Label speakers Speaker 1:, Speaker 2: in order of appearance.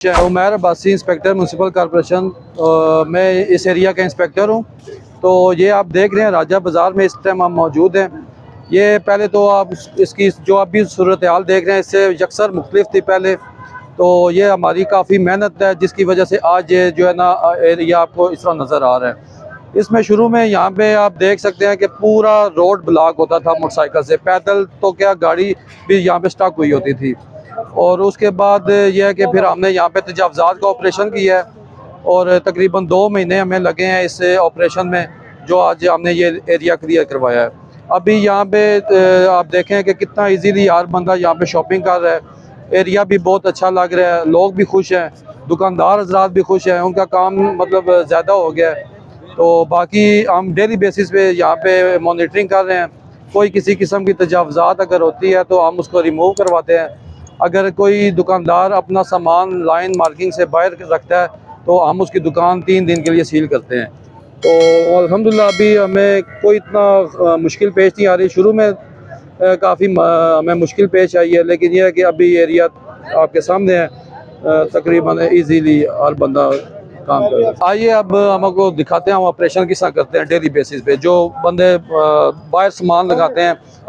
Speaker 1: Umair Abbasi, inspector municipal corporation. मैं इस area का इंस्पेक्टर हूँ। तो ये आप देख रहे हैं राजा बाज़ार में इस टाइम हम मौजूद हैं। ये पहले तो आप इसकी जो अभी सूरत हाल देख रहे हैं इससे यकसर मुख्तलिफ थी पहले। तो ये हमारी काफ़ी मेहनत है जिसकी वजह से आज ये जो है ना एरिया आपको इस तरह नज़र आ रहा है। इसमें शुरू में यहाँ पे आप देख सकते हैं कि पूरा रोड ब्लॉक होता था मोटरसाइकिल से, पैदल तो क्या गाड़ी भी यहाँ पे स्टक हुई होती थी। और उसके बाद यह है कि फिर हमने यहाँ पे तजावज़ात का ऑपरेशन किया है और तकरीबन 2 महीने हमें लगे हैं इस ऑपरेशन में, जो आज हमने ये एरिया क्लियर करवाया है। अभी यहाँ पे आप देखें कि कितना इजीली हर बंदा यहाँ पे शॉपिंग कर रहा है। एरिया भी बहुत अच्छा लग रहा है, लोग भी खुश हैं, दुकानदार हजरात भी खुश हैं, उनका काम मतलब ज़्यादा हो गया है। तो बाकी हम डेली बेसिस पे यहाँ पे मॉनिटरिंग कर रहे हैं। कोई किसी किस्म की तजावज़ात अगर होती है तो हम उसको रिमूव करवाते हैं। अगर कोई दुकानदार अपना सामान लाइन मार्किंग से बाहर रखता है तो हम उसकी दुकान 3 दिन के लिए सील करते हैं। तो अल्हम्दुलिल्लाह अभी हमें कोई इतना मुश्किल पेश नहीं आ रही। शुरू में काफ़ी हमें मुश्किल पेश आई है, लेकिन यह है कि अभी एरिया आपके सामने है, तकरीबन इजीली हर बंदा काम कर रहा है। आइए अब हम आपको दिखाते हैं हम ऑपरेशन किस तरह करते हैं डेली बेसिस पे। जो बंदे बाहर सामान लगाते हैं